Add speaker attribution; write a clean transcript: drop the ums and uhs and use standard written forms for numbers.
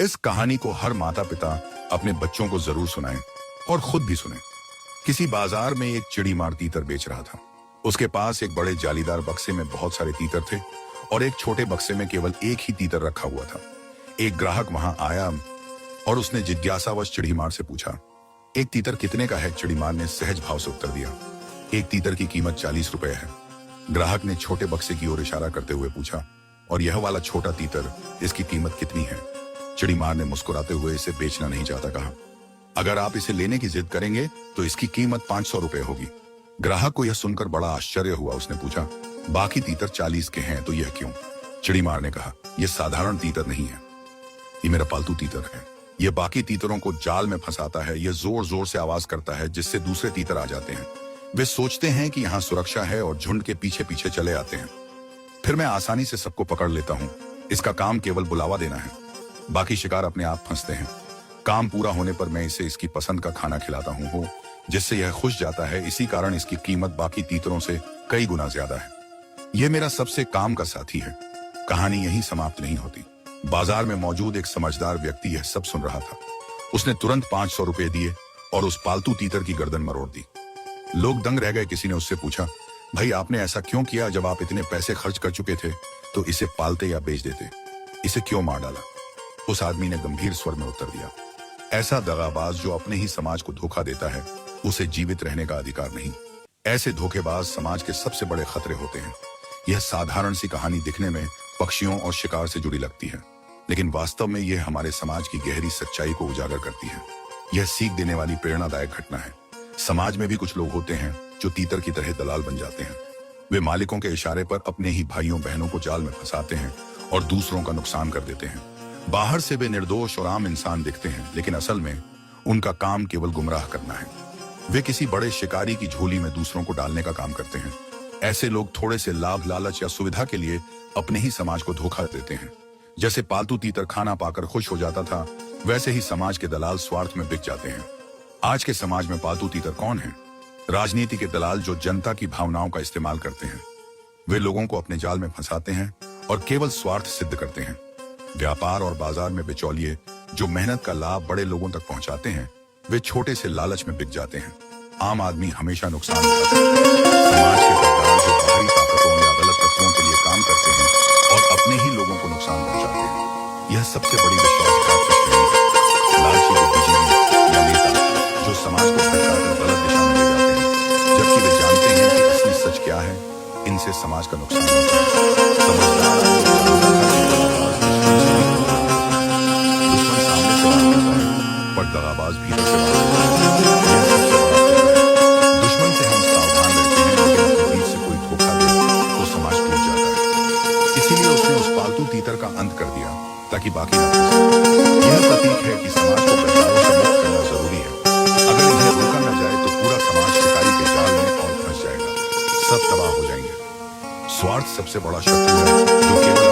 Speaker 1: इस कहानी को हर माता पिता अपने बच्चों को जरूर सुनाएं और खुद भी सुने। किसी बाजार में एक चिड़ी मार तीतर बेच रहा था। उसके पास एक बड़े जालीदार बक्से में बहुत सारे तीतर थे और एक छोटे बक्से में केवल एक ही तीतर रखा हुआ था। एक ग्राहक वहां आया और उसने जिज्ञासावश चिड़ीमार से पूछा, एक तीतर कितने का है? चिड़ीमार ने सहज भाव से उत्तर दिया, एक तीतर की कीमत 40 रुपए है। ग्राहक ने छोटे बक्से की ओर इशारा करते हुए पूछा, और यह वाला छोटा तीतर, इसकी कीमत कितनी है? चिड़ीमार ने मुस्कुराते हुए इसे बेचना नहीं चाहता कहा, अगर आप इसे लेने की जिद करेंगे तो इसकी कीमत 500 रुपए होगी। ग्राहक को यह सुनकर बड़ा आश्चर्य हुआ। उसने पूछा, बाकी तीतर 40 के हैं तो यह क्यों? चिड़ीमार ने कहा, यह साधारण तीतर नहीं है, ये मेरा पालतू तीतर है। यह बाकी तीतरों को जाल में फंसाता है। यह जोर जोर से आवाज करता है जिससे दूसरे तीतर आ जाते हैं। वे सोचते हैं कि यहाँ सुरक्षा है और झुंड के पीछे पीछे चले आते हैं। फिर मैं आसानी से सबको पकड़ लेता हूँ। इसका काम केवल बुलावा देना है, बाकी शिकार अपने आप फंसते हैं। काम पूरा होने पर मैं इसे इसकी पसंद का खाना खिलाता हूँ जिससे यह खुश जाता है। इसी कारण इसकी कीमत बाकी तीतरों से कई गुना ज्यादा है। यह मेरा सबसे काम का साथी है। कहानी यहीं समाप्त नहीं होती। बाजार में मौजूद एक समझदार व्यक्ति यह सब सुन रहा था। उसने तुरंत 500 रुपए दिए और उस पालतू तीतर की गर्दन मरोड़ दी। लोग दंग रह गए। किसी ने उससे पूछा, भाई आपने ऐसा क्यों किया? जब आप इतने पैसे खर्च कर चुके थे तो इसे पालते या बेच देते, इसे क्यों मार डाला? उस आदमी ने गंभीर स्वर में उत्तर दिया, ऐसा दगाबाज जो अपने ही समाज को धोखा देता है, उसे जीवित रहने का अधिकार नहीं। ऐसे धोखेबाज समाज के सबसे बड़े खतरे होते हैं। यह साधारण सी कहानी दिखने में पक्षियों और शिकार से जुड़ी लगती है, लेकिन वास्तव में यह हमारे समाज की गहरी सच्चाई को उजागर करती है। यह सीख देने वाली प्रेरणादायक घटना है। समाज में भी कुछ लोग होते हैं जो तीतर की तरह दलाल बन जाते हैं। वे मालिकों के इशारे पर अपने ही भाइयों बहनों को जाल में फंसाते हैं और दूसरों का नुकसान कर देते हैं। बाहर से वे निर्दोष और आम इंसान दिखते हैं, लेकिन असल में उनका काम केवल गुमराह करना है। वे किसी बड़े शिकारी की झोली में दूसरों को डालने का काम करते हैं। ऐसे लोग थोड़े से लाभ, लालच या सुविधा के लिए अपने ही समाज को धोखा देते हैं। जैसे पालतू तीतर खाना पाकर खुश हो जाता था, वैसे ही समाज के दलाल स्वार्थ में बिक जाते हैं। आज के समाज में पालतू तीतर कौन है? राजनीति के दलाल जो जनता की भावनाओं का इस्तेमाल करते हैं। वे लोगों को अपने जाल में फंसाते हैं और केवल स्वार्थ सिद्ध करते हैं। व्यापार और बाजार में बिचौलिए जो मेहनत का लाभ बड़े लोगों तक पहुंचाते हैं, वे छोटे से लालच में बिक जाते हैं। आम आदमी हमेशा नुकसान उठाता है। समाज के सरदार जो बाहरी ताकतों या गलत तत्वों के लिए काम करते हैं और अपने ही लोगों को नुकसान पहुंचाते हैं, यह सबसे बड़ी विश्वासघात की श्रेणी है। लालची बुद्धिजीवी या नेता जो समाज को भटकाकर गलत दिशा में ले जाते हैं, जबकि वे जानते हैं कि असली सच क्या है। इनसे समाज का नुकसान होता है। समझदार दुश्मन सामने से वार करता है, पर दगाबाज भीतर से वार करता है। यह सबसे बड़ा खतरा है। दुश्मन से हम सावधान रहते हैं, लेकिन अपने बीच से कोई धोखा दे तो समाज टूट जाता है। इसीलिए उसने उस पालतू तीतर का अंत कर दिया ताकि बाकी न फंसे। यह प्रतीक है कि समाज को बदलाव से मुक्त करना जरूरी है। अगर इन्हें रोका न जाए तो पूरा समाज शिकारी के जाल में और फंस जाएगा। सब तबाह हो जाएंगे। स्वार्थ सबसे बड़ा शत्रु है जो केवल